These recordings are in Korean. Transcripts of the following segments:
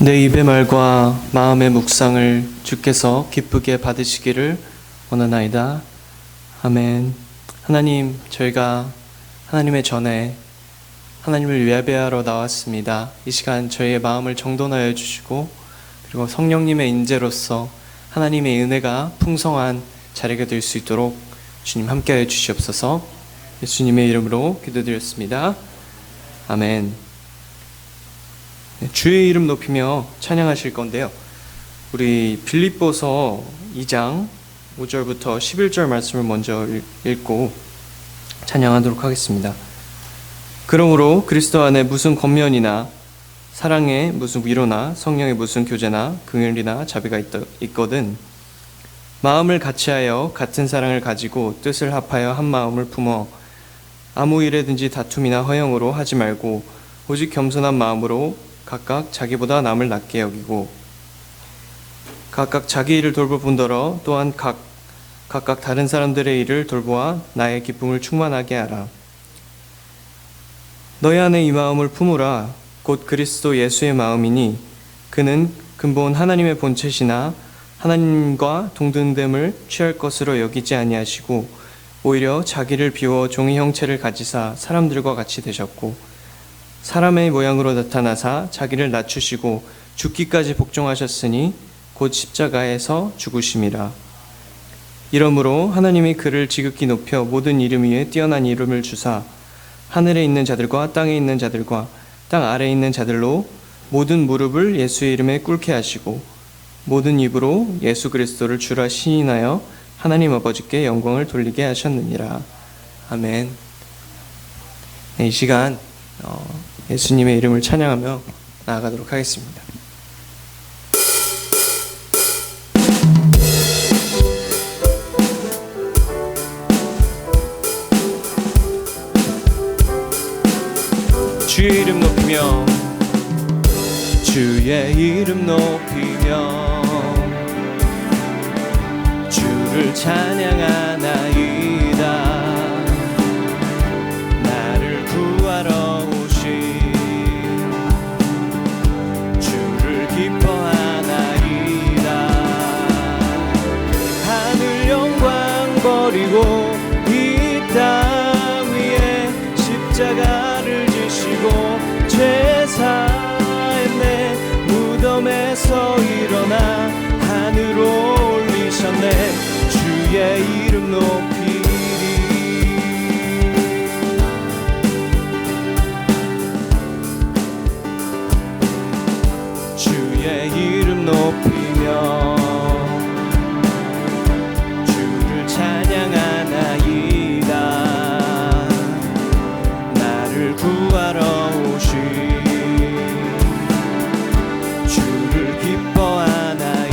내 입의 말과 마음의 묵상을 주께서 기쁘게 받으시기를 원하나이다. 아멘. 하나님, 저희가 하나님의 전에 하나님을 예배하러 나왔습니다. 이 시간 저희의 마음을 정돈하여 주시고, 그리고 성령님의 인재로서 하나님의 은혜가 풍성한 자리가 될 수 있도록 주님 함께하여 주시옵소서. 예수님의 이름으로 기도드렸습니다. 아멘. 주의 이름 높이며 찬양하실 건데요, 우리 빌립보서 2장 5절부터 11절 말씀을 먼저 읽고 찬양하도록 하겠습니다. 그러므로 그리스도 안에 무슨 권면이나 사랑에 무슨 위로나 성령의 무슨 교제나 긍휼이나 자비가 있거든 마음을 같이하여 같은 사랑을 가지고 뜻을 합하여 한 마음을 품어 아무 일에든지 다툼이나 허영으로 하지 말고 오직 겸손한 마음으로 각각 자기보다 남을 낮게 여기고 각각 자기 일을 돌볼 뿐더러 또한 각각 다른 사람들의 일을 돌보아 나의 기쁨을 충만하게 하라. 너희 안에 이 마음을 품으라. 곧 그리스도 예수의 마음이니 그는 근본 하나님의 본체시나 하나님과 동등됨을 취할 것으로 여기지 아니하시고 오히려 자기를 비워 종의 형체를 가지사 사람들과 같이 되셨고 사람의 모양으로 나타나사 자기를 낮추시고 죽기까지 복종하셨으니 곧 십자가에서 죽으심이라. 이러므로 하나님이 그를 지극히 높여 모든 이름 위에 뛰어난 이름을 주사 하늘에 있는 자들과 땅에 있는 자들과 땅 아래에 있는 자들로 모든 무릎을 예수의 이름에 꿇게 하시고 모든 입으로 예수 그리스도를 주라 시인하여 하나님 아버지께 영광을 돌리게 하셨느니라. 아멘. 이 시간 예수님의 이름을 찬양하며 나아가도록 하겠습니다. 주의 이름 높이며 주의 이름 높이며 주를 찬양하나이다. 나를 구하러 오신 주를 기뻐하나이다. 하늘 영광 버리고 이 땅 위에 십자가를 지시고 죄 사했네. 무덤에서 일어나 하늘로 올리셨네. 주의 이름 높이리. 주의 이름 높이며 주를 찬양하나이다. 나를 구하러 오신 주를 기뻐하나이다.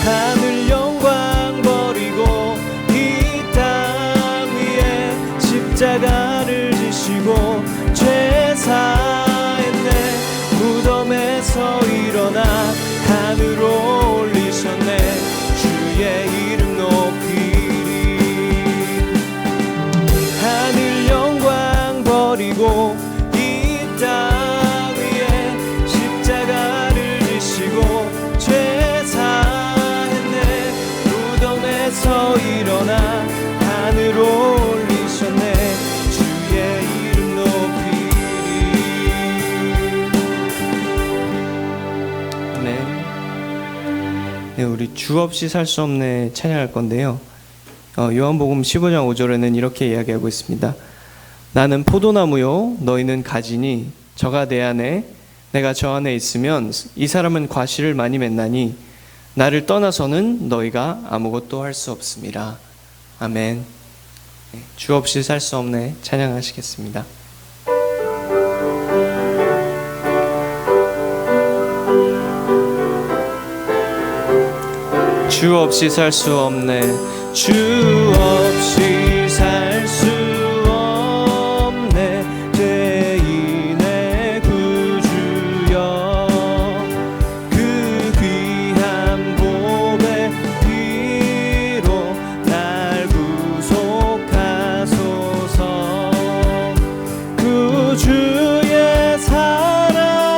하늘 영광 버리고 이 땅 위에 십자가를 지시고 죄 사했네. 무덤에서 일어나 하늘로 올리셨네. 주의 이름 높이리. 하늘 영광 버리고 이 땅 위에 십자가를 지시고 죄 사했네. 무덤에서 일어나 하늘로 올리셨네. 주의 이름 높이리. 네, 우리 주 없이 살 수 없네 찬양할 건데요, 요한복음 15장 5절에는 이렇게 이야기하고 있습니다. 나는 포도나무요 너희는 가지니 저가 내 안에 내가 저 안에 있으면 이 사람은 과실을 많이 맺나니 나를 떠나서는 너희가 아무것도 할 수 없음이라. 아멘. 주 없이 살 수 없네 찬양하시겠습니다. 주 없이 살 수 없네. 주 없이 살 수 없네. 죄인의 구주여 그 귀한 보배 피로 날 구속하소서. 그 주의 사랑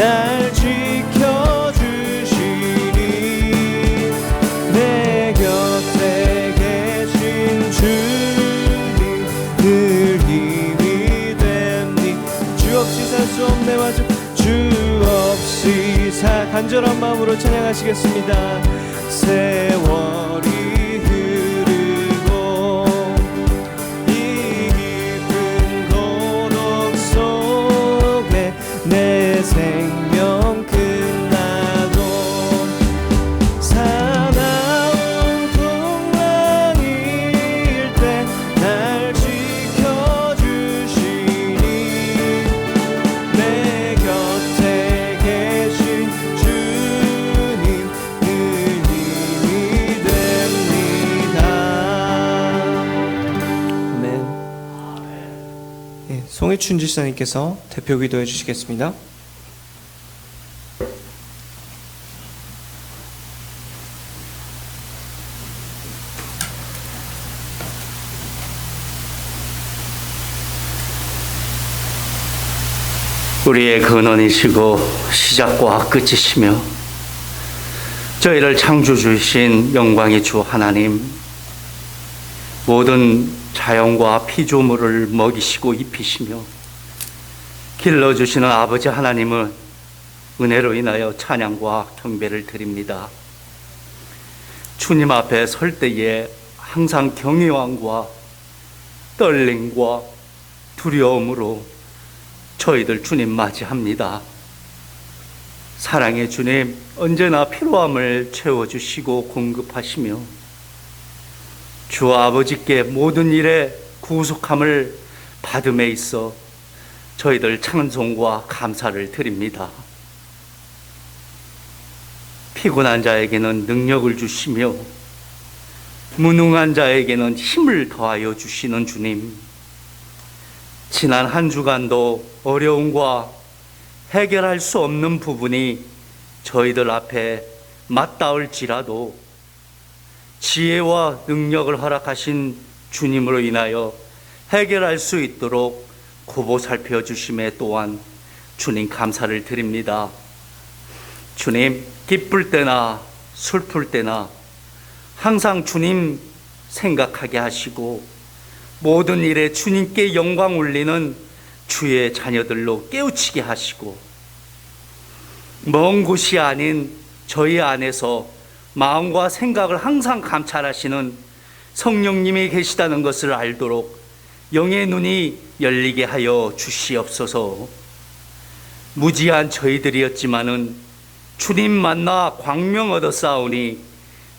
날 지켜주시니 내 곁에 계신 주님 늘 힘이 됩니. 주 없이 살 수 없네. 맞아. 주 없이 간절한 마음으로 찬양하시겠습니다. 세월이 흐르고 이 깊은 고독 속에 내 생명 끝나도 사나운 풍랑일 때 날 지켜주시니 내 곁에 계신 주님 늘 힘이 됩니다. 아멘. 네, 송혜춘 지사님께서 대표 기도해 주시겠습니다. 우리의 근원이시고 시작과 끝이시며 저희를 창조주신 영광의 주 하나님, 모든 자연과 피조물을 먹이시고 입히시며 길러주시는 아버지 하나님은 은혜로 인하여 찬양과 경배를 드립니다. 주님 앞에 설 때에 항상 경외함과 떨림과 두려움으로 저희들 주님 맞이합니다. 사랑의 주님, 언제나 필요함을 채워주시고 공급하시며 주 아버지께 모든 일에 구속함을 받음에 있어 저희들 찬송과 감사를 드립니다. 피곤한 자에게는 능력을 주시며 무능한 자에게는 힘을 더하여 주시는 주님, 지난 한 주간도 어려움과 해결할 수 없는 부분이 저희들 앞에 맞닿을지라도 지혜와 능력을 허락하신 주님으로 인하여 해결할 수 있도록 굽어 살펴주심에 또한 주님 감사를 드립니다. 주님, 기쁠 때나 슬플 때나 항상 주님 생각하게 하시고 모든 일에 주님께 영광 올리는 주의 자녀들로 깨우치게 하시고 먼 곳이 아닌 저희 안에서 마음과 생각을 항상 감찰하시는 성령님이 계시다는 것을 알도록 영의 눈이 열리게 하여 주시옵소서. 무지한 저희들이었지만은 주님 만나 광명 얻어 싸우니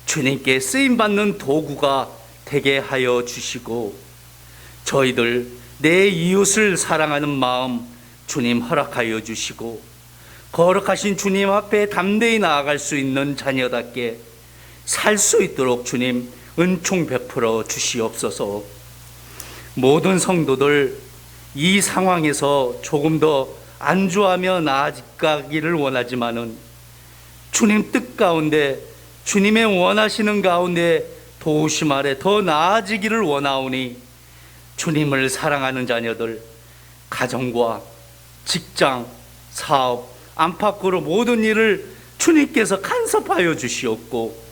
주님께 쓰임받는 도구가 되게 하여 주시고 저희들 내 이웃을 사랑하는 마음 주님 허락하여 주시고 거룩하신 주님 앞에 담대히 나아갈 수 있는 자녀답게 살 수 있도록 주님 은총 베풀어 주시옵소서. 모든 성도들 이 상황에서 조금 더 안주하며 나아가기를 원하지만은 주님 뜻 가운데 주님의 원하시는 가운데 도우심 아래 더 나아지기를 원하오니 주님을 사랑하는 자녀들 가정과 직장, 사업, 안팎으로 모든 일을 주님께서 간섭하여 주시옵고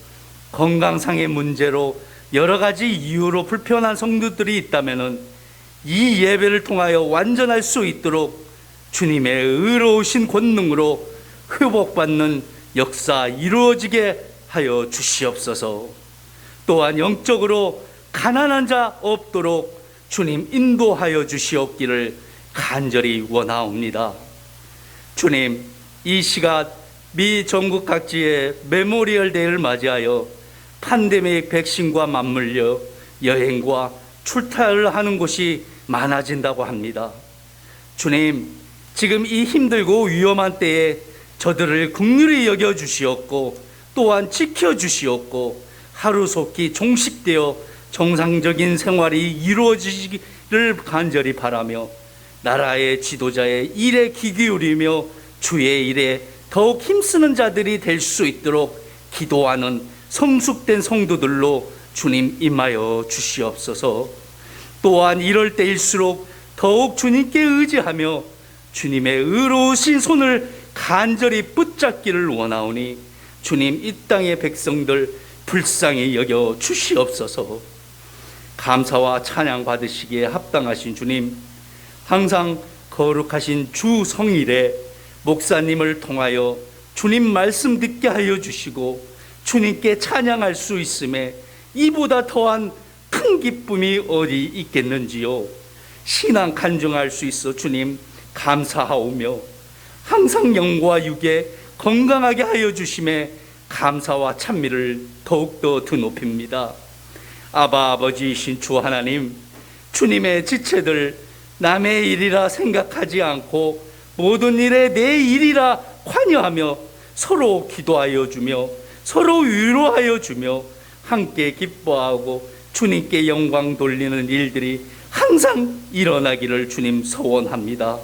건강상의 문제로 여러 가지 이유로 불편한 성도들이 있다면 이 예배를 통하여 완전할 수 있도록 주님의 의로우신 권능으로 회복받는 역사 이루어지게 하여 주시옵소서. 또한 영적으로 가난한 자 없도록 주님 인도하여 주시옵기를 간절히 원하옵니다. 주님, 이 시간 미 전국 각지의 메모리얼 데이를 맞이하여 팬데믹 백신과 맞물려 여행과 출타를 하는 곳이 많아진다고 합니다. 주님, 지금 이 힘들고 위험한 때에 저들을 긍휼히 여겨 주시옵고 또한 지켜 주시옵고 하루속히 종식되어 정상적인 생활이 이루어지기를 간절히 바라며 나라의 지도자의 일에 귀 기울이며 주의 일에 더욱 힘쓰는 자들이 될 수 있도록 기도하는 성숙된 성도들로 주님 임하여 주시옵소서. 또한 이럴 때일수록 더욱 주님께 의지하며 주님의 의로우신 손을 간절히 붙잡기를 원하오니 주님, 이 땅의 백성들 불쌍히 여겨 주시옵소서. 감사와 찬양 받으시기에 합당하신 주님, 항상 거룩하신 주 성일에 목사님을 통하여 주님 말씀 듣게 하여 주시고 주님께 찬양할 수 있음에 이보다 더한 큰 기쁨이 어디 있겠는지요. 신앙 간증할 수 있어 주님 감사하오며 항상 영과 육에 건강하게 하여 주심에 감사와 찬미를 더욱더 드높입니다. 아버지이신 주 하나님, 주님의 지체들 남의 일이라 생각하지 않고 모든 일에 내 일이라 관여하며 서로 기도하여 주며 서로 위로하여 주며 함께 기뻐하고 주님께 영광 돌리는 일들이 항상 일어나기를 주님 소원합니다.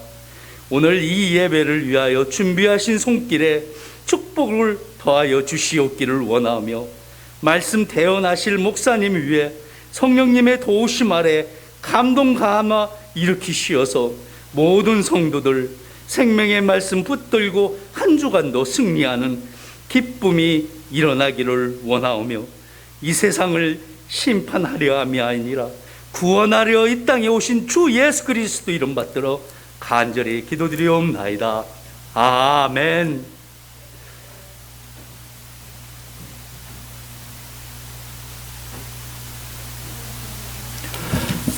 오늘 이 예배를 위하여 준비하신 손길에 축복을 더하여 주시옵기를 원하며 말씀 대언하실 목사님 위에 성령님의 도우심 아래 감동 감화 일으키시어서 모든 성도들 생명의 말씀 붙들고 한 주간도 승리하는 기쁨이 일어나기를 원하오며 이 세상을 심판하려 함이 아니라 구원하려 이 땅에 오신 주 예수 그리스도 이름 받들어 간절히 기도드리옵나이다. 아멘.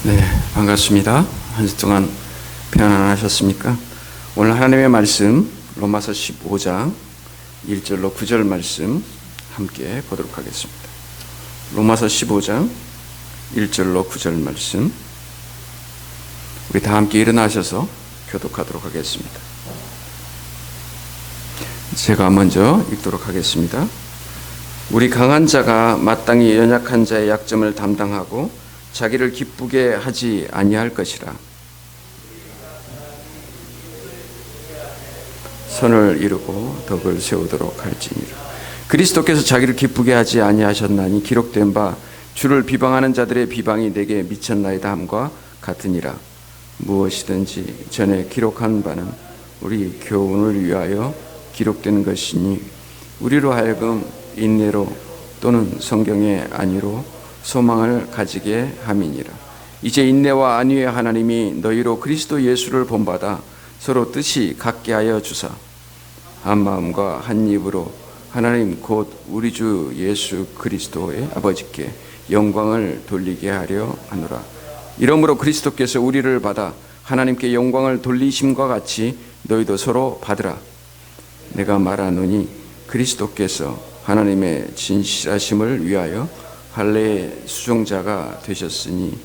네, 반갑습니다. 한 주 동안 평안하셨습니까? 오늘 하나님의 말씀 로마서 15장 1절로 9절 말씀 함께 보도록 하겠습니다. 로마서 15장 1절로 9절 말씀, 우리 다 함께 일어나셔서 교독하도록 하겠습니다. 제가 먼저 읽도록 하겠습니다. 우리 강한 자가 마땅히 연약한 자의 약점을 담당하고 자기를 기쁘게 하지 아니할 것이라. 선을 이루고 덕을 세우도록 할지니라. 그리스도께서 자기를 기쁘게 하지 아니하셨나니 기록된 바 주를 비방하는 자들의 비방이 내게 미쳤나이다 함과 같으니라. 무엇이든지 전에 기록한 바는 우리 교훈을 위하여 기록된 것이니 우리로 하여금 인내로 또는 성경의 안위로 소망을 가지게 함이니라. 이제 인내와 안위의 하나님이 너희로 그리스도 예수를 본받아 서로 뜻이 같게 하여 주사 한 마음과 한 입으로 하나님 곧 우리 주 예수 그리스도의 아버지께 영광을 돌리게 하려 하노라. 이러므로 그리스도께서 우리를 받아 하나님께 영광을 돌리심과 같이 너희도 서로 받으라. 내가 말하노니 그리스도께서 하나님의 진실하심을 위하여 할례의 수종자가 되셨으니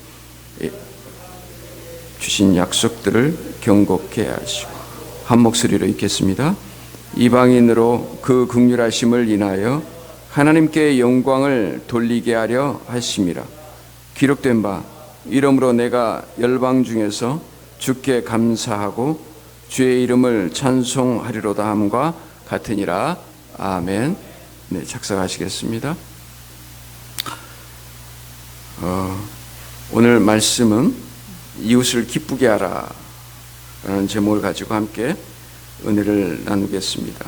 주신 약속들을 경고케 하시고, 한 목소리로 읽겠습니다. 이방인으로 그 긍휼하심을 인하여 하나님께 영광을 돌리게 하려 하심이라. 기록된 바 이러므로 내가 열방 중에서 주께 감사하고 주의 이름을 찬송하리로다 함과 같으니라. 아멘. 네, 작성하시겠습니다. 오늘 말씀은 이웃을 기쁘게 하라 라는 제목을 가지고 함께 은혜를 나누겠습니다.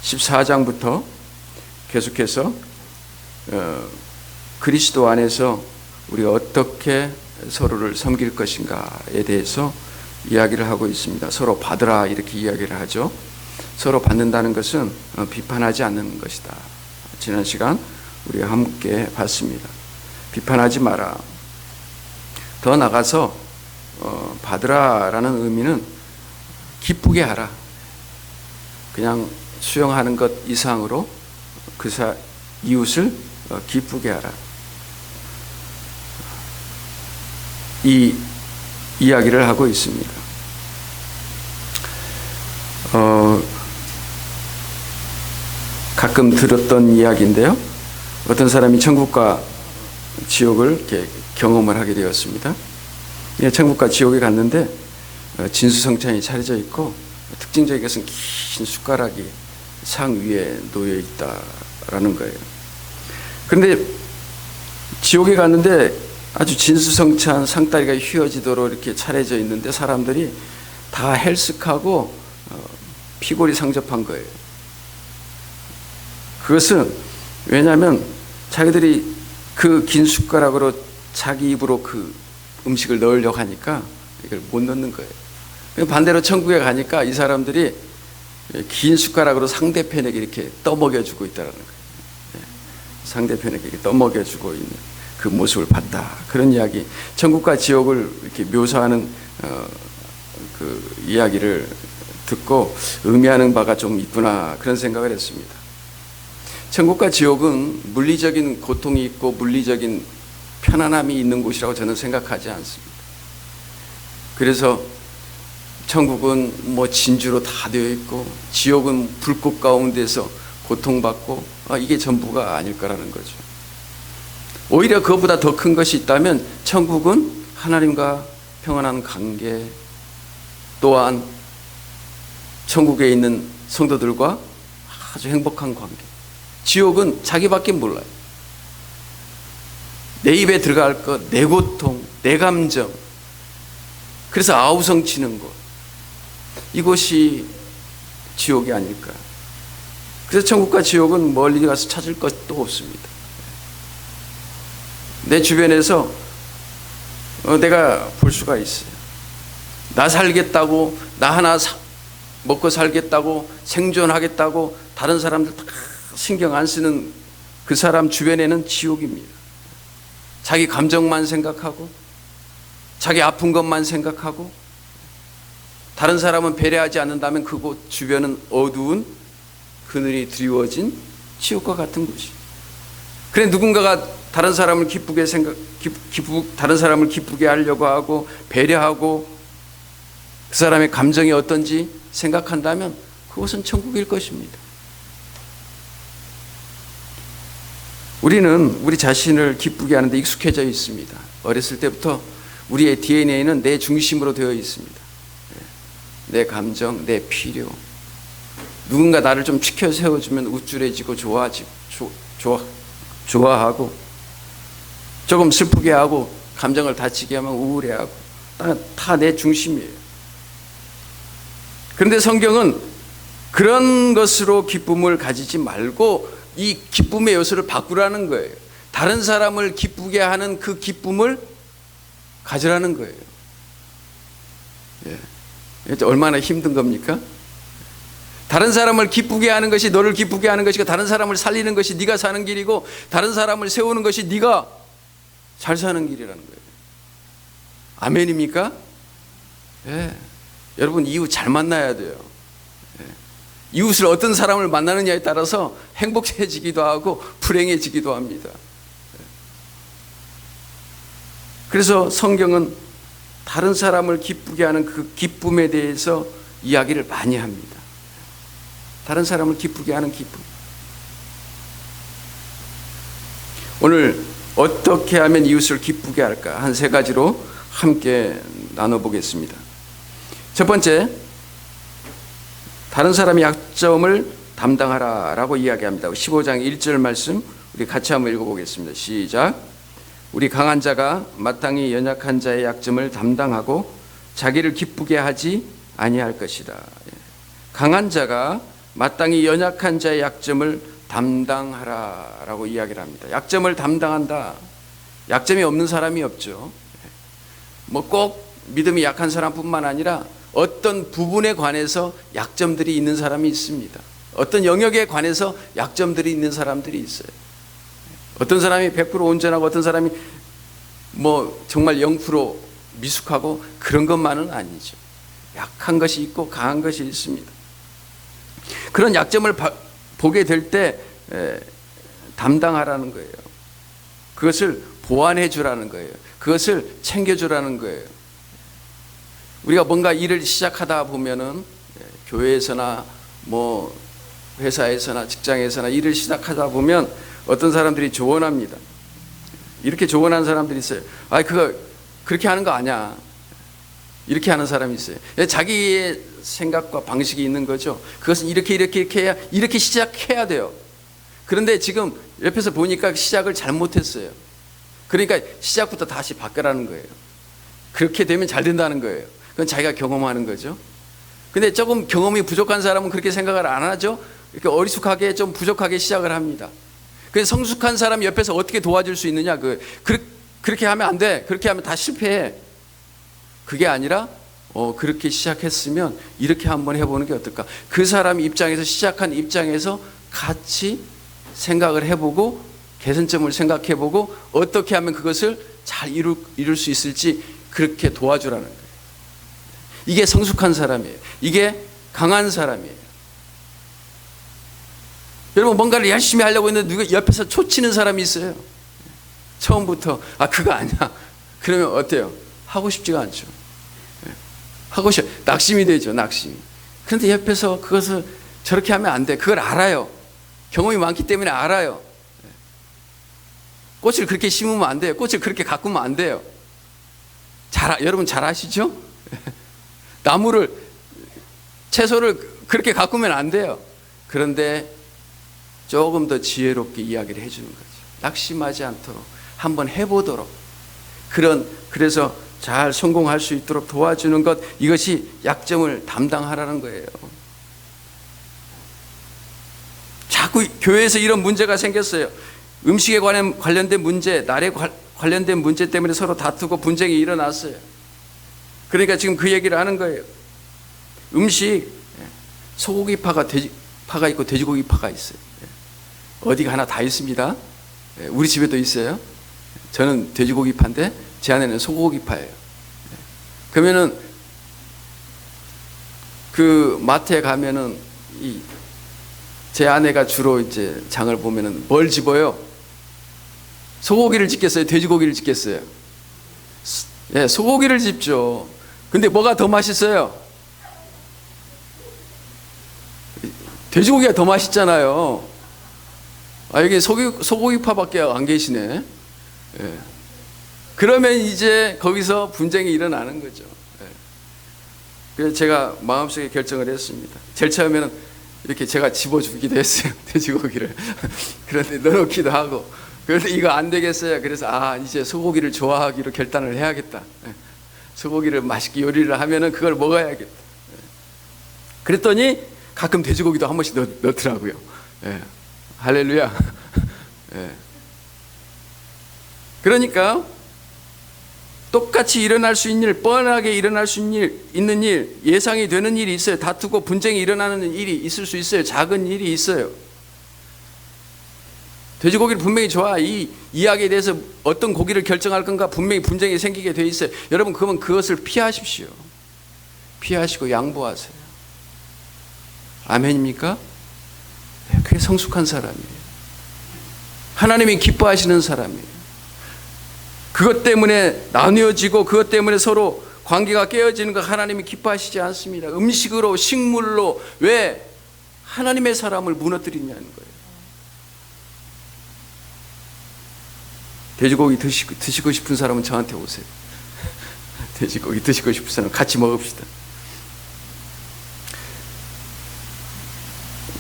14장부터 계속해서 그리스도 안에서 우리가 어떻게 서로를 섬길 것인가에 대해서 이야기를 하고 있습니다. 서로 받으라 이렇게 이야기를 하죠. 서로 받는다는 것은 비판하지 않는 것이다. 지난 시간 우리가 함께 봤습니다. 비판하지 마라. 더 나가서 받으라라는 의미는 기쁘게 하라. 그냥 수용하는 것 이상으로 이웃을 기쁘게 하라. 이 이야기를 하고 있습니다. 가끔 들었던 이야기인데요. 어떤 사람이 천국과 지옥을 이렇게 경험을 하게 되었습니다. 천국과 지옥에 갔는데 진수성찬이 차려져 있고 특징적인 것은 긴 숟가락이 상 위에 놓여 있다라는 거예요. 그런데 지옥에 갔는데 아주 진수성찬 상다리가 휘어지도록 이렇게 차려져 있는데 사람들이 다 헬쓱하고 피골이 상접한 거예요. 그것은 왜냐하면 자기들이 그 긴 숟가락으로 자기 입으로 그 음식을 넣으려고 하니까 이걸 못 넣는 거예요. 반대로 천국에 가니까 이 사람들이 긴 숟가락으로 상대편에게 이렇게 떠먹여주고 있다는 거예요. 상대편에게 이렇게 떠먹여주고 있는 그 모습을 봤다. 그런 이야기, 천국과 지옥을 이렇게 묘사하는 그 이야기를 듣고 의미하는 바가 좀 있구나, 그런 생각을 했습니다. 천국과 지옥은 물리적인 고통이 있고 물리적인 편안함이 있는 곳이라고 저는 생각하지 않습니다. 그래서 천국은 뭐 진주로 다 되어 있고 지옥은 불꽃 가운데서 고통받고 이게 전부가 아닐 거라는 거죠. 오히려 그것보다 더 큰 것이 있다면 천국은 하나님과 평안한 관계, 또한 천국에 있는 성도들과 아주 행복한 관계. 지옥은 자기밖에 몰라요. 내 입에 들어갈 것, 내 고통, 내 감정, 그래서 아우성 치는 곳, 이곳이 지옥이 아닐까. 그래서 천국과 지옥은 멀리 가서 찾을 것도 없습니다. 내 주변에서 내가 볼 수가 있어요. 나 살겠다고, 나 하나 먹고 살겠다고, 생존하겠다고 다른 사람들 다 신경 안 쓰는 그 사람 주변에는 지옥입니다. 자기 감정만 생각하고 자기 아픈 것만 생각하고 다른 사람은 배려하지 않는다면 그곳 주변은 어두운 그늘이 드리워진 지옥과 같은 곳이. 그래 누군가가 다른 사람을 다른 사람을 기쁘게 하려고 하고 배려하고 그 사람의 감정이 어떤지 생각한다면 그것은 천국일 것입니다. 우리는 우리 자신을 기쁘게 하는 데 익숙해져 있습니다. 어렸을 때부터 우리의 DNA는 내 중심으로 되어 있습니다. 내 감정, 내 필요. 누군가 나를 좀 치켜 세워주면 우쭐해지고 좋아하고 조금 슬프게 하고 감정을 다치게 하면 우울해하고 다 내 중심이에요. 그런데 성경은 그런 것으로 기쁨을 가지지 말고 이 기쁨의 요소를 바꾸라는 거예요. 다른 사람을 기쁘게 하는 그 기쁨을 가지라는 거예요. 얼마나 힘든 겁니까? 다른 사람을 기쁘게 하는 것이 너를 기쁘게 하는 것이고 다른 사람을 살리는 것이 네가 사는 길이고 다른 사람을 세우는 것이 네가 잘 사는 길이라는 거예요. 아멘입니까? 여러분 이웃 잘 만나야 돼요. 이웃을 어떤 사람을 만나느냐에 따라서 행복해지기도 하고 불행해지기도 합니다. 그래서 성경은 다른 사람을 기쁘게 하는 그 기쁨에 대해서 이야기를 많이 합니다. 다른 사람을 기쁘게 하는 기쁨. 오늘 어떻게 하면 이웃을 기쁘게 할까? 한 3가지로 함께 나눠보겠습니다. 첫 번째, 다른 사람의 약점을 담당하라 라고 이야기합니다. 15장 1절 말씀 우리 같이 한번 읽어보겠습니다. 시작. 우리 강한 자가 마땅히 연약한 자의 약점을 담당하고 자기를 기쁘게 하지 아니할 것이다. 강한 자가 마땅히 연약한 자의 약점을 담당하라 라고 이야기를 합니다. 약점을 담당한다. 약점이 없는 사람이 없죠. 뭐 꼭 믿음이 약한 사람뿐만 아니라 어떤 부분에 관해서 약점들이 있는 사람이 있습니다. 어떤 영역에 관해서 약점들이 있는 사람들이 있어요. 어떤 사람이 100% 온전하고 어떤 사람이 뭐 정말 0% 미숙하고 그런 것만은 아니죠. 약한 것이 있고 강한 것이 있습니다. 그런 약점을 보게 될 때 담당하라는 거예요. 그것을 보완해 주라는 거예요. 그것을 챙겨 주라는 거예요. 우리가 뭔가 일을 시작하다 보면은 교회에서나 뭐 회사에서나 직장에서나 일을 시작하다 보면 어떤 사람들이 조언합니다. 이렇게 조언하는 사람들이 있어요. 그거 그렇게 하는 거 아니야. 이렇게 하는 사람이 있어요. 자기의 생각과 방식이 있는 거죠. 그것은 이렇게 해야 이렇게 시작해야 돼요. 그런데 지금 옆에서 보니까 시작을 잘못했어요. 그러니까 시작부터 다시 바꾸라는 거예요. 그렇게 되면 잘 된다는 거예요. 그건 자기가 경험하는 거죠. 근데 조금 경험이 부족한 사람은 그렇게 생각을 안 하죠. 이렇게 어리숙하게 좀 부족하게 시작을 합니다. 그래서 성숙한 사람 옆에서 어떻게 도와줄 수 있느냐? 그렇게 하면 안 돼. 그렇게 하면 다 실패해. 그게 아니라 그렇게 시작했으면 이렇게 한번 해보는 게 어떨까? 그 사람 입장에서 시작한 입장에서 같이 생각을 해보고 개선점을 생각해보고 어떻게 하면 그것을 잘 이룰 수 있을지 그렇게 도와주라는 거예요. 이게 성숙한 사람이에요. 이게 강한 사람이에요. 여러분 뭔가를 열심히 하려고 했는데 누가 옆에서 초치는 사람이 있어요. 처음부터 그거 아니야. 그러면 어때요? 하고 싶지가 않죠. 낙심이 되죠. 낙심이. 그런데 옆에서 그것을 저렇게 하면 안 돼. 그걸 알아요. 경험이 많기 때문에 알아요. 꽃을 그렇게 심으면 안 돼요. 꽃을 그렇게 가꾸면 안 돼요. 여러분 잘 아시죠? 채소를 그렇게 가꾸면 안 돼요. 그런데 조금 더 지혜롭게 이야기를 해주는 거죠. 낙심하지 않도록 한번 해보도록 그래서 잘 성공할 수 있도록 도와주는 것, 이것이 약점을 담당하라는 거예요. 자꾸 교회에서 이런 문제가 생겼어요. 음식에 관련된 문제, 날에 관련된 문제 때문에 서로 다투고 분쟁이 일어났어요. 그러니까 지금 그 얘기를 하는 거예요. 음식, 소고기파가 파가 있고 돼지고기파가 있어요. 어디가 하나 다 있습니다. 우리 집에도 있어요. 저는 돼지고기파인데 제 아내는 소고기파예요. 그러면은 그 마트에 가면은 제 아내가 주로 이제 장을 보면은 뭘 집어요? 소고기를 집겠어요? 돼지고기를 집겠어요? 소고기를 집죠. 근데 뭐가 더 맛있어요? 돼지고기가 더 맛있잖아요. 여기 소고기파밖에 안 계시네. 그러면 이제 거기서 분쟁이 일어나는 거죠. 그래서 제가 마음속에 결정을 했습니다. 제일 처음에는 이렇게 제가 집어주기도 했어요. 돼지고기를. 그런데 넣어놓기도 하고. 그런데 이거 안 되겠어요. 그래서 이제 소고기를 좋아하기로 결단을 해야겠다. 소고기를 맛있게 요리를 하면은 그걸 먹어야겠다. 그랬더니 가끔 돼지고기도 한 번씩 넣더라고요. 할렐루야. 그러니까 똑같이 일어날 수 있는 일, 뻔하게 일어날 수 있는 일, 예상이 되는 일이 있어요. 다투고 분쟁이 일어나는 일이 있을 수 있어요. 작은 일이 있어요. 돼지고기를 분명히 좋아. 이 이야기에 대해서 어떤 고기를 결정할 건가 분명히 분쟁이 생기게 돼 있어요. 여러분 그러면 그것을 피하십시오. 피하시고 양보하세요. 아멘입니까? 그게 성숙한 사람이에요. 하나님이 기뻐하시는 사람이에요. 그것 때문에 나뉘어지고 그것 때문에 서로 관계가 깨어지는 거 하나님이 기뻐하시지 않습니다. 음식으로, 식물로 왜 하나님의 사람을 무너뜨리냐는 거예요. 돼지고기 드시고 싶은 사람은 저한테 오세요. 돼지고기 드시고 싶은 사람 같이 먹읍시다.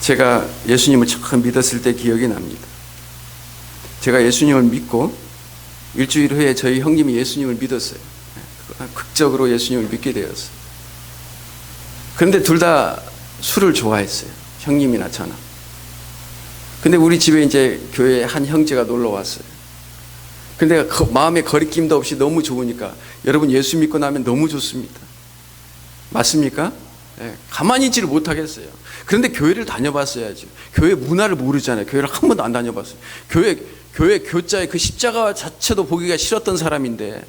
제가 예수님을 처음 믿었을 때 기억이 납니다. 제가 예수님을 믿고 일주일 후에 저희 형님이 예수님을 믿었어요. 극적으로 예수님을 믿게 되었어요. 그런데 둘 다 술을 좋아했어요. 형님이나 저나. 근데 우리 집에 이제 교회에 한 형제가 놀러 왔어요. 근데 마음에 거리낌도 없이 너무 좋으니까 여러분 예수 믿고 나면 너무 좋습니다. 맞습니까? 가만히 있지를 못하겠어요. 그런데 교회를 다녀봤어야지. 교회 문화를 모르잖아요. 교회를 한 번도 안 다녀봤어요. 교회 교자에 그 십자가 자체도 보기가 싫었던 사람인데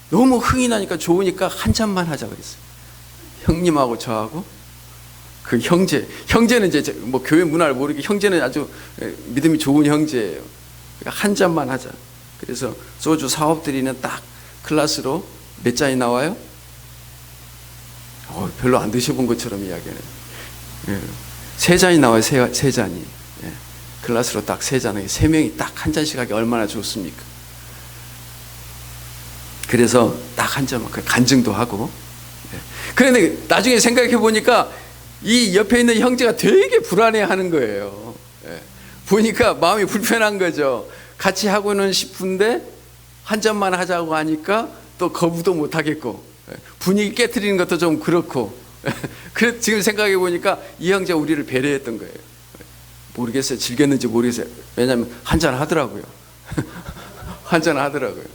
너무 흥이 나니까 좋으니까 한 잔만 하자 그랬어요. 형님하고 저하고 그 형제는 이제 뭐 교회 문화를 모르게 형제는 아주 믿음이 좋은 형제예요. 그러니까 한 잔만 하자. 그래서 소주 사업들이는 딱 클래스로 몇 잔이 나와요? 별로 안 드셔본 것처럼 이야기하네. 세 잔이 나와요. 세 잔이. 클래스로 딱 세 잔에 세 명이 딱 한 잔씩 하기 얼마나 좋습니까? 그래서 딱 한 잔만 간증도 하고. 그런데 나중에 생각해 보니까 이 옆에 있는 형제가 되게 불안해하는 거예요. 보니까 마음이 불편한 거죠. 같이 하고는 싶은데 한 잔만 하자고 하니까 또 거부도 못 하겠고. 분위기 깨트리는 것도 좀 그렇고. 그래 지금 생각해 보니까 이 형제가 우리를 배려했던 거예요. 모르겠어요. 즐겼는지 모르겠어요. 왜냐하면 한잔 하더라고요. 한잔 하더라고요.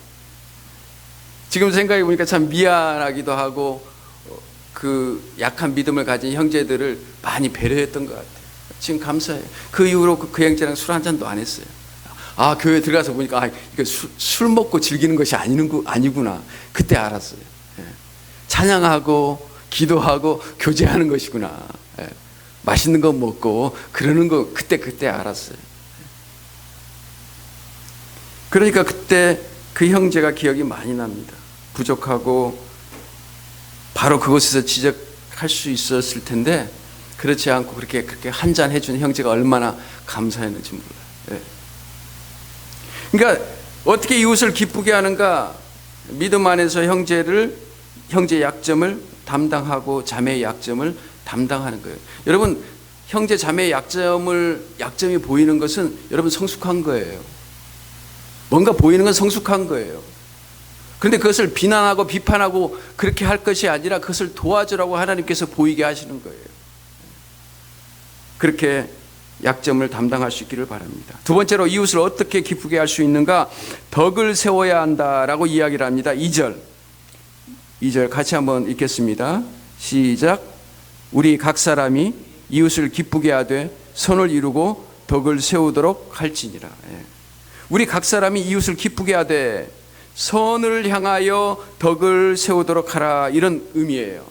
지금 생각해 보니까 참 미안하기도 하고 그 약한 믿음을 가진 형제들을 많이 배려했던 것 같아요. 지금 감사해요. 그 이후로 그 형제랑 술 한 잔도 안 했어요. 아, 교회 들어가서 보니까 아, 이거 술 먹고 즐기는 것이 아니구나. 그때 알았어요. 예. 찬양하고 기도하고 교제하는 것이구나. 예. 맛있는 거 먹고 그러는 거 그때 알았어요. 그러니까 그때 그 형제가 기억이 많이 납니다. 부족하고 바로 그곳에서 지적할 수 있었을 텐데 그렇지 않고 그렇게 한잔 해준 형제가 얼마나 감사했는지 몰라요. 예. 그러니까 어떻게 이웃을 기쁘게 하는가? 믿음 안에서 형제의 약점을 담당하고 자매의 약점을 담당하는 거예요. 여러분, 형제 자매의 약점이 보이는 것은 여러분 성숙한 거예요. 뭔가 보이는 건 성숙한 거예요. 그런데 그것을 비난하고 비판하고 그렇게 할 것이 아니라 그것을 도와주라고 하나님께서 보이게 하시는 거예요. 그렇게 약점을 담당할 수 있기를 바랍니다. 두 번째로 이웃을 어떻게 기쁘게 할 수 있는가? 덕을 세워야 한다라고 이야기를 합니다. 2절 같이 한번 읽겠습니다. 시작. 우리 각 사람이 이웃을 기쁘게 하되 선을 이루고 덕을 세우도록 할지니라. 우리 각 사람이 이웃을 기쁘게 하되 선을 향하여 덕을 세우도록 하라, 이런 의미예요.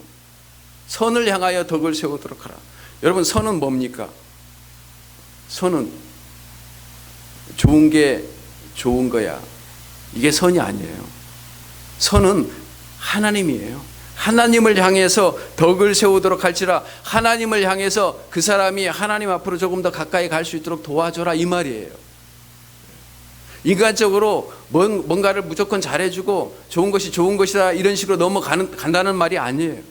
선을 향하여 덕을 세우도록 하라. 여러분, 선은 뭡니까? 선은 좋은 게 좋은 거야. 이게 선이 아니에요. 선은 하나님이에요. 하나님을 향해서 덕을 세우도록 할지라, 하나님을 향해서 그 사람이 하나님 앞으로 조금 더 가까이 갈 수 있도록 도와줘라, 이 말이에요. 인간적으로 뭔가를 무조건 잘해주고 좋은 것이 좋은 것이다 이런 식으로 넘어간다는 말이 아니에요.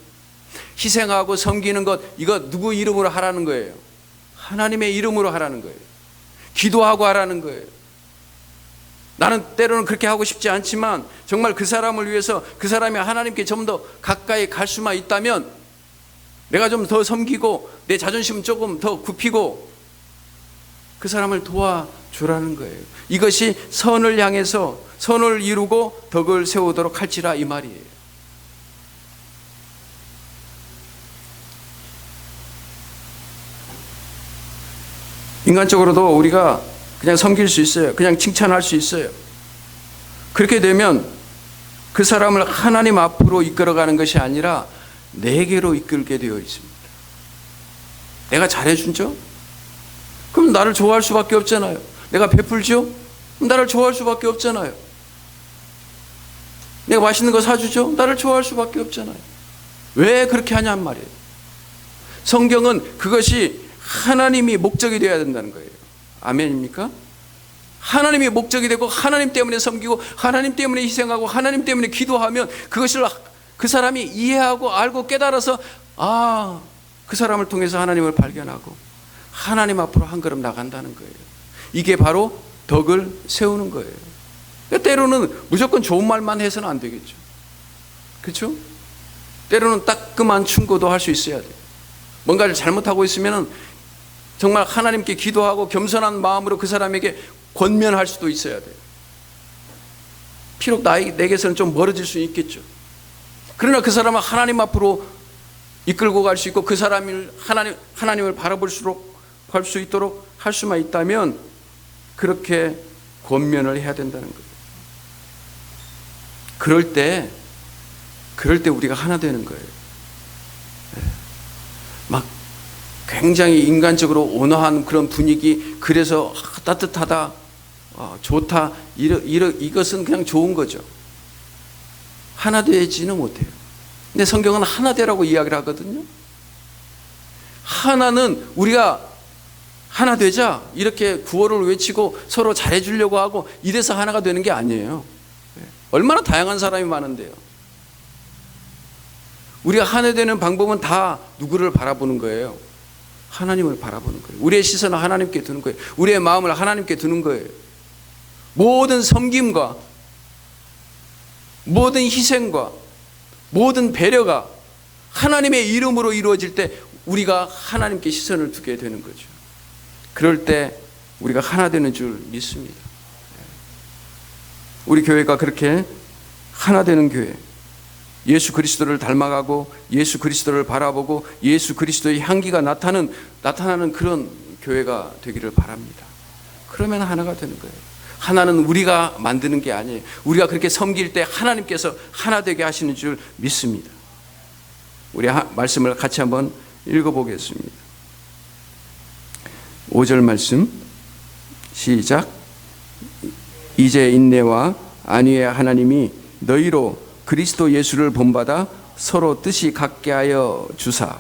희생하고 섬기는 것, 이거 누구 이름으로 하라는 거예요? 하나님의 이름으로 하라는 거예요. 기도하고 하라는 거예요. 나는 때로는 그렇게 하고 싶지 않지만 정말 그 사람을 위해서 그 사람이 하나님께 좀 더 가까이 갈 수만 있다면 내가 좀 더 섬기고 내 자존심 조금 더 굽히고 그 사람을 도와주라는 거예요. 이것이 선을 향해서 선을 이루고 덕을 세우도록 할지라, 이 말이에요. 인간적으로도 우리가 그냥 섬길 수 있어요. 그냥 칭찬할 수 있어요. 그렇게 되면 그 사람을 하나님 앞으로 이끌어가는 것이 아니라 내게로 이끌게 되어 있습니다. 내가 잘해준죠? 그럼 나를 좋아할 수밖에 없잖아요. 내가 베풀죠? 그럼 나를 좋아할 수밖에 없잖아요. 내가 맛있는 거 사주죠? 나를 좋아할 수밖에 없잖아요. 왜 그렇게 하냔 말이에요. 성경은 그것이 하나님이 목적이 되어야 된다는 거예요. 아멘입니까? 하나님이 목적이 되고 하나님 때문에 섬기고 하나님 때문에 희생하고 하나님 때문에 기도하면 그것을 그 사람이 이해하고 알고 깨달아서 그 사람을 통해서 하나님을 발견하고 하나님 앞으로 한 걸음 나간다는 거예요. 이게 바로 덕을 세우는 거예요. 때로는 무조건 좋은 말만 해서는 안 되겠죠. 그렇죠? 때로는 따끔한 충고도 할 수 있어야 돼요. 뭔가를 잘못하고 있으면 정말 하나님께 기도하고 겸손한 마음으로 그 사람에게 권면할 수도 있어야 돼요. 비록 내게서는 좀 멀어질 수 있겠죠. 그러나 그 사람은 하나님 앞으로 이끌고 갈 수 있고 그 사람을 하나님을 바라볼 수 있도록 할 수만 있다면 그렇게 권면을 해야 된다는 거예요. 그럴 때 우리가 하나 되는 거예요. 막 굉장히 인간적으로 온화한 그런 분위기, 그래서 따뜻하다, 좋다, 이것은 그냥 좋은 거죠. 하나 되지는 못해요. 근데 성경은 하나 되라고 이야기를 하거든요. 하나는 우리가 하나 되자 이렇게 구호를 외치고 서로 잘해주려고 하고 이래서 하나가 되는 게 아니에요. 얼마나 다양한 사람이 많은데요. 우리가 하나 되는 방법은 다 누구를 바라보는 거예요? 하나님을 바라보는 거예요. 우리의 시선을 하나님께 두는 거예요. 우리의 마음을 하나님께 두는 거예요. 모든 섬김과 모든 희생과 모든 배려가 하나님의 이름으로 이루어질 때 우리가 하나님께 시선을 두게 되는 거죠. 그럴 때 우리가 하나 되는 줄 믿습니다. 우리 교회가 그렇게 하나 되는 교회, 예수 그리스도를 닮아가고 예수 그리스도를 바라보고 예수 그리스도의 향기가 나타나는 그런 교회가 되기를 바랍니다. 그러면 하나가 되는 거예요. 하나는 우리가 만드는 게 아니에요. 우리가 그렇게 섬길 때 하나님께서 하나 되게 하시는 줄 믿습니다. 우리 말씀을 같이 한번 읽어보겠습니다. 5절 말씀 시작. 이제 인내와 안위의 하나님이 너희로 그리스도 예수를 본받아 서로 뜻이 같게 하여 주사.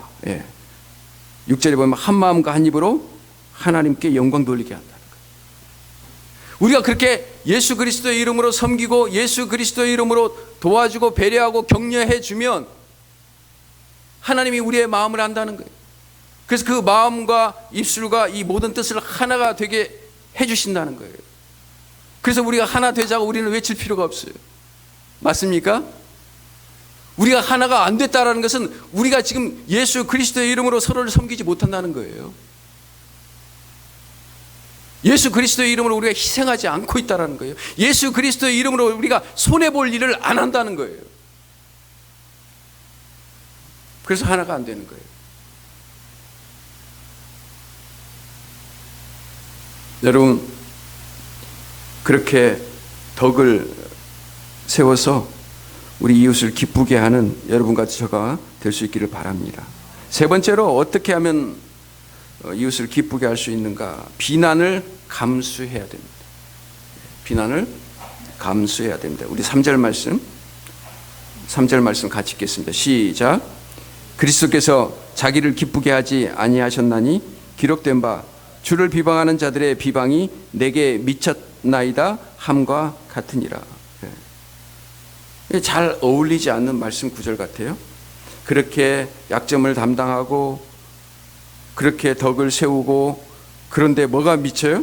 6절에 보면 한 마음과 한 입으로 하나님께 영광 돌리게 한다는 거예요. 우리가 그렇게 예수 그리스도의 이름으로 섬기고 예수 그리스도의 이름으로 도와주고 배려하고 격려해 주면 하나님이 우리의 마음을 안다는 거예요. 그래서 그 마음과 입술과 이 모든 뜻을 하나가 되게 해 주신다는 거예요. 그래서 우리가 하나 되자고 우리는 외칠 필요가 없어요. 맞습니까? 우리가 하나가 안 됐다라는 것은 우리가 지금 예수 그리스도의 이름으로 서로를 섬기지 못한다는 거예요. 예수 그리스도의 이름으로 우리가 희생하지 않고 있다는 거예요. 예수 그리스도의 이름으로 우리가 손해볼 일을 안 한다는 거예요. 그래서 하나가 안 되는 거예요. 여러분, 그렇게 덕을 세워서 우리 이웃을 기쁘게 하는 여러분같이 저가 될 수 있기를 바랍니다. 세 번째로 어떻게 하면 이웃을 기쁘게 할 수 있는가? 비난을 감수해야 됩니다. 비난을 감수해야 됩니다. 우리 3절 말씀 같이 읽겠습니다. 시작. 그리스도께서 자기를 기쁘게 하지 아니하셨나니 기록된 바 주를 비방하는 자들의 비방이 내게 미쳤나이다 함과 같으니라. 잘 어울리지 않는 말씀 구절 같아요. 그렇게 약점을 담당하고 그렇게 덕을 세우고 그런데 뭐가 미쳐요?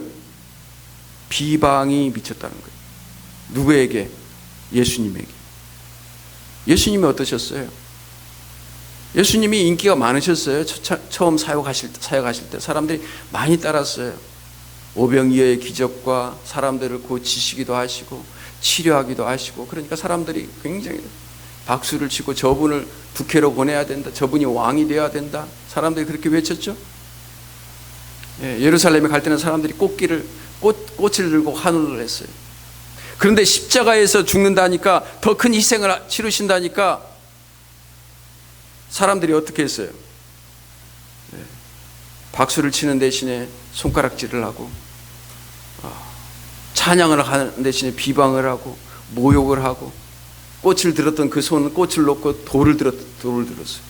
비방이 미쳤다는 거예요. 누구에게? 예수님에게. 예수님이 어떠셨어요? 예수님이 인기가 많으셨어요. 처음 사역하실 때 사람들이 많이 따랐어요. 오병이어의 기적과 사람들을 고치시기도 하시고 치료하기도 하시고, 그러니까 사람들이 굉장히 박수를 치고 저분을 국회로 보내야 된다, 저분이 왕이 되어야 된다, 사람들이 그렇게 외쳤죠. 예루살렘에 갈 때는 사람들이 꽃을 들고 환호를 했어요. 그런데 십자가에서 죽는다니까, 더 큰 희생을 치르신다니까 사람들이 어떻게 했어요? 박수를 치는 대신에 손가락질을 하고, 찬양을 하는 대신에 비방을 하고 모욕을 하고, 꽃을 들었던 그 손은 꽃을 놓고 돌을 들었어요.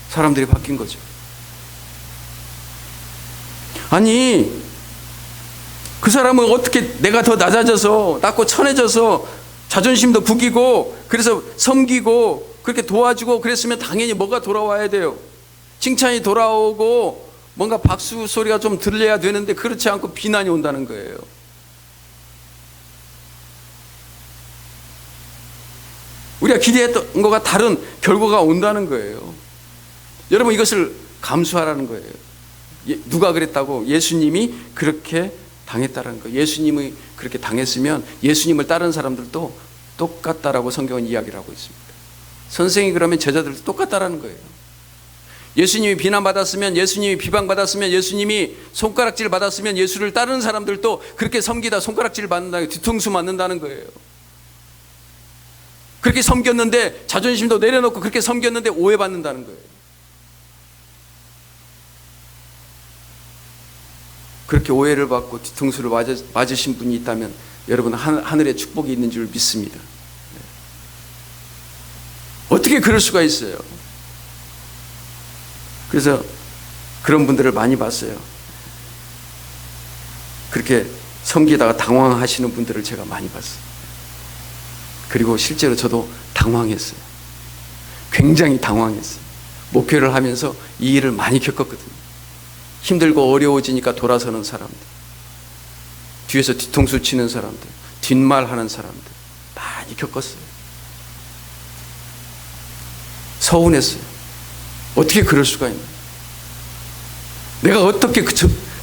사람들이 바뀐 거죠. 아니, 그 사람은 어떻게 내가 더 낮아져서 낮고 천해져서 자존심도 구기고 그래서 섬기고 그렇게 도와주고 그랬으면 당연히 뭐가 돌아와야 돼요? 칭찬이 돌아오고 뭔가 박수 소리가 좀 들려야 되는데 그렇지 않고 비난이 온다는 거예요. 우리가 기대했던 것과 다른 결과가 온다는 거예요. 여러분, 이것을 감수하라는 거예요. 누가 그랬다고? 예수님이 그렇게 당했다는 거예요. 예수님이 그렇게 당했으면 예수님을 따르는 사람들도 똑같다라고 성경은 이야기를 하고 있습니다. 선생이 그러면 제자들도 똑같다라는 거예요. 예수님이 비난받았으면, 예수님이 비방받았으면, 예수님이 손가락질 받았으면 예수를 따르는 사람들도 그렇게 섬기다 손가락질 받는다는, 뒤통수 맞는다는 거예요. 그렇게 섬겼는데 자존심도 내려놓고 그렇게 섬겼는데 오해받는다는 거예요. 그렇게 오해를 받고 뒤통수를 맞으신 분이 있다면 여러분 하늘에 축복이 있는 줄 믿습니다. 어떻게 그럴 수가 있어요? 그래서 그런 분들을 많이 봤어요. 그렇게 섬기다가 당황하시는 분들을 제가 많이 봤어요. 그리고 실제로 저도 당황했어요. 굉장히 당황했어요. 목회를 하면서 이 일을 많이 겪었거든요. 힘들고 어려워지니까 돌아서는 사람들, 뒤에서 뒤통수 치는 사람들, 뒷말하는 사람들 많이 겪었어요. 서운했어요. 어떻게 그럴 수가 있나? 내가 어떻게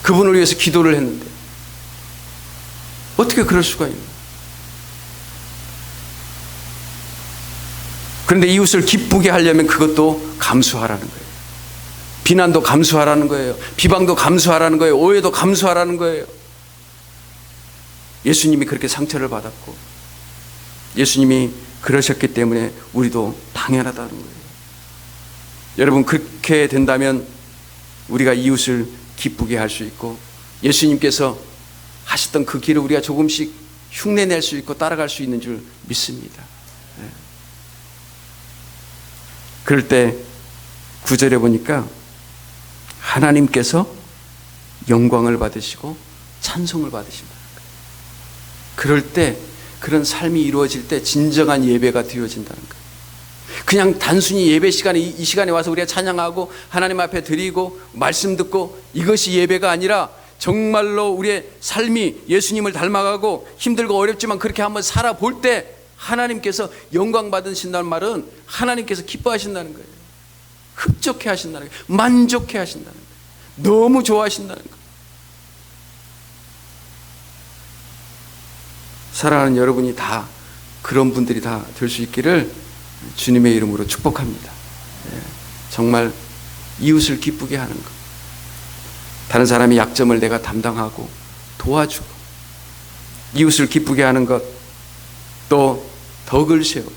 그분을 위해서 기도를 했는데 어떻게 그럴 수가 있나? 그런데 이웃을 기쁘게 하려면 그것도 감수하라는 거예요. 비난도 감수하라는 거예요. 비방도 감수하라는 거예요. 오해도 감수하라는 거예요. 예수님이 그렇게 상처를 받았고 예수님이 그러셨기 때문에 우리도 당연하다는 거예요. 여러분, 그렇게 된다면 우리가 이웃을 기쁘게 할 수 있고 예수님께서 하셨던 그 길을 우리가 조금씩 흉내낼 수 있고 따라갈 수 있는 줄 믿습니다. 그럴 때 9절에 보니까 하나님께서 영광을 받으시고 찬송을 받으신다. 그럴 때 그런 삶이 이루어질 때 진정한 예배가 되어진다는 거예요. 그냥 단순히 예배 시간에 이 시간에 와서 우리가 찬양하고 하나님 앞에 드리고 말씀 듣고 이것이 예배가 아니라 정말로 우리의 삶이 예수님을 닮아가고 힘들고 어렵지만 그렇게 한번 살아볼 때 하나님께서 영광 받으신다는 말은 하나님께서 기뻐하신다는 거예요. 흡족해 하신다는 거예요. 만족해 하신다는 거예요. 너무 좋아하신다는 거예요. 사랑하는 여러분이 다 그런 분들이 다 될 수 있기를 주님의 이름으로 축복합니다. 정말 이웃을 기쁘게 하는 것, 다른 사람의 약점을 내가 담당하고 도와주고 이웃을 기쁘게 하는 것, 또 덕을 세우고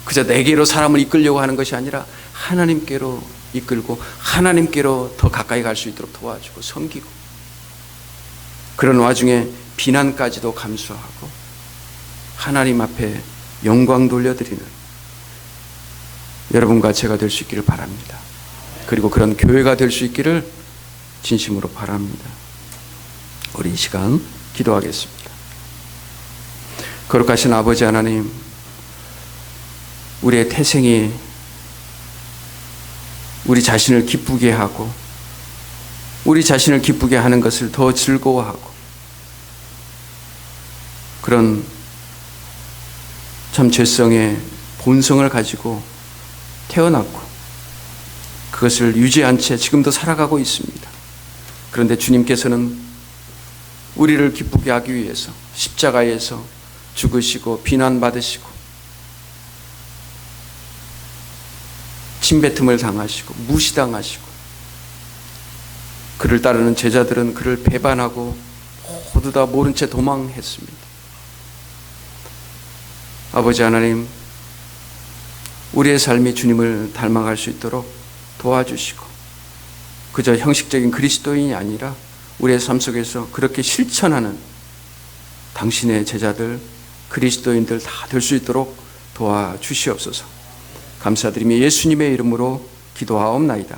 그저 내게로 사람을 이끌려고 하는 것이 아니라 하나님께로 이끌고 하나님께로 더 가까이 갈 수 있도록 도와주고 섬기고 그런 와중에 비난까지도 감수하고 하나님 앞에 영광 돌려드리는 여러분과 제가 될 수 있기를 바랍니다. 그리고 그런 교회가 될 수 있기를 진심으로 바랍니다. 우리 이 시간 기도하겠습니다. 거룩하신 아버지 하나님, 우리의 태생이 우리 자신을 기쁘게 하고 우리 자신을 기쁘게 하는 것을 더 즐거워하고 그런 참 죄성의 본성을 가지고 태어났고 그것을 유지한 채 지금도 살아가고 있습니다. 그런데 주님께서는 우리를 기쁘게 하기 위해서 십자가에서 죽으시고 비난받으시고 침뱉음을 당하시고 무시당하시고 그를 따르는 제자들은 그를 배반하고 모두 다 모른 채 도망했습니다. 아버지 하나님, 우리의 삶이 주님을 닮아갈 수 있도록 도와주시고 그저 형식적인 그리스도인이 아니라 우리의 삶 속에서 그렇게 실천하는 당신의 제자들, 그리스도인들 다 될 수 있도록 도와주시옵소서. 감사드리며 예수님의 이름으로 기도하옵나이다.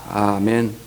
아멘.